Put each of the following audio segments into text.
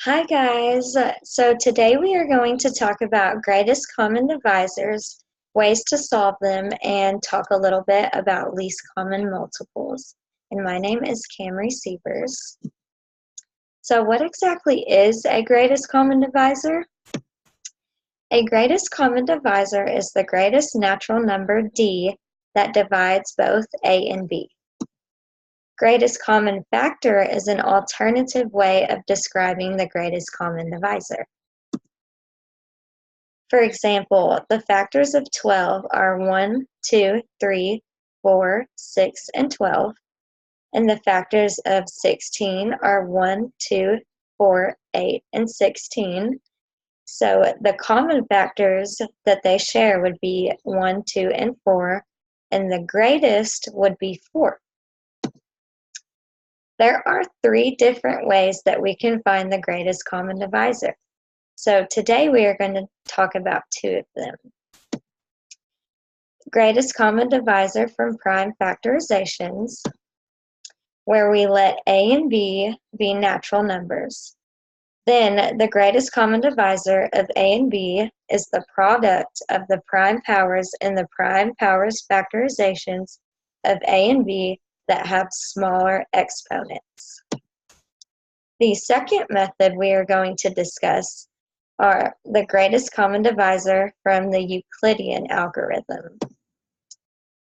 Hi guys. So today we are going to talk about greatest common divisors, ways to solve them, and talk a little bit about least common multiples. And my name is Camry Sievers. So what exactly is a greatest common divisor? A greatest common divisor is the greatest natural number D that divides both A and B. Greatest common factor is an alternative way of describing the greatest common divisor. For example, the factors of 12 are 1, 2, 3, 4, 6, and 12, and the factors of 16 are 1, 2, 4, 8, and 16. So the common factors that they share would be 1, 2, and 4, and the greatest would be 4. There are 3 different ways that we can find the greatest common divisor. So today we are going to talk about 2 of them. Greatest common divisor from prime factorizations, where we let A and B be natural numbers. Then the greatest common divisor of A and B is the product of the prime powers and the prime powers factorizations of A and B that have smaller exponents. The second method we are going to discuss are the greatest common divisor from the Euclidean algorithm.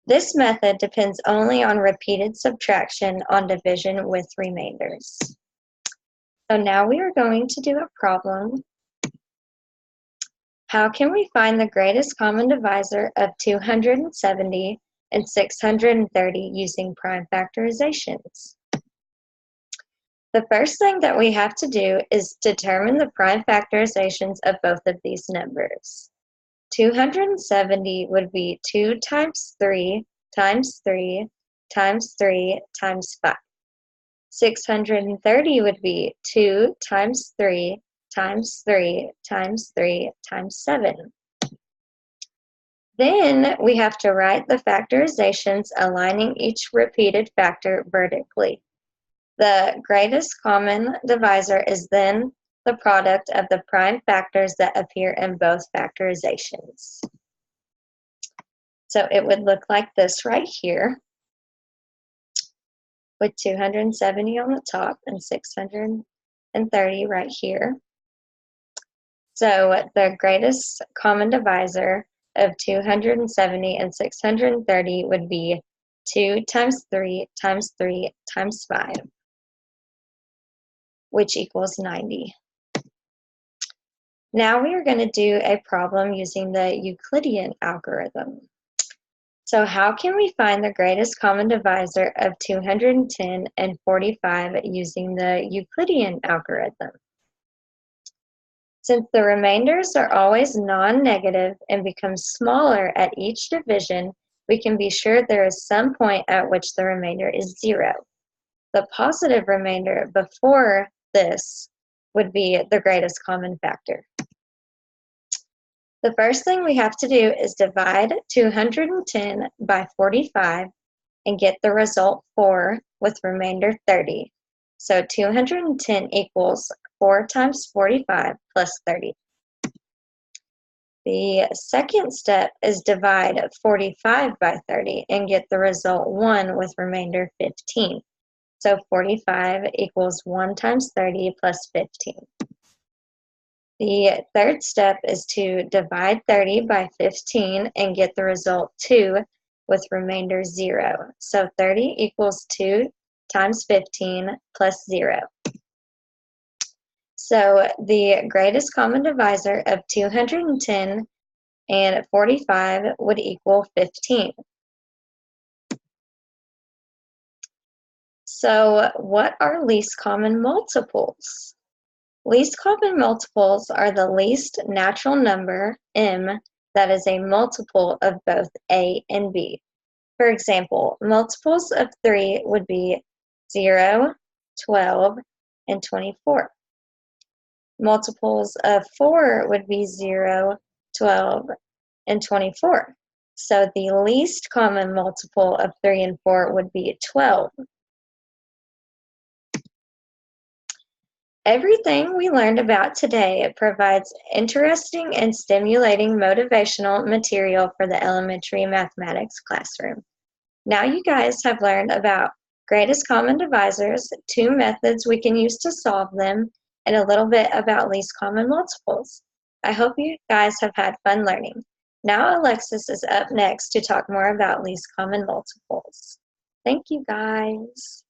This method depends only on repeated subtraction on division with remainders. So now we are going to do a problem. How can we find the greatest common divisor of 270 and 630 using prime factorizations? The first thing that we have to do is determine the prime factorizations of both of these numbers. 270 would be 2 times 3 times 3 times 3 times 5. 630 would be 2 times 3 times 3 times 3 times 7. Then we have to write the factorizations aligning each repeated factor vertically. The greatest common divisor is then the product of the prime factors that appear in both factorizations. So it would look like this right here, with 270 on the top and 630 right here. So the greatest common divisor of 270 and 630 would be 2 times 3 times 3 times 5, which equals 90. Now we are going to do a problem using the Euclidean algorithm. So how can we find the greatest common divisor of 210 and 45 using the Euclidean algorithm? Since the remainders are always non-negative and become smaller at each division, we can be sure there is some point at which the remainder is 0. The positive remainder before this would be the greatest common factor. The first thing we have to do is divide 210 by 45 and get the result 4 with remainder 30. So 210 equals 4 times 45 plus 30. The second step is divide 45 by 30 and get the result 1 with remainder 15. So 45 equals 1 times 30 plus 15. The third step is to divide 30 by 15 and get the result 2 with remainder 0. So 30 equals 2 times 15 plus 0. So the greatest common divisor of 210 and 45 would equal 15. So what are least common multiples? Least common multiples are the least natural number, m, that is a multiple of both a and b. For example, multiples of 3 would be 0, 12, and 24. Multiples of 4 would be 0, 12, and 24. So the least common multiple of 3 and 4 would be 12. Everything we learned about today provides interesting and stimulating motivational material for the elementary mathematics classroom. Now you guys have learned about greatest common divisors, 2 methods we can use to solve them, and a little bit about least common multiples. I hope you guys have had fun learning. Now Alexis is up next to talk more about least common multiples. Thank you guys.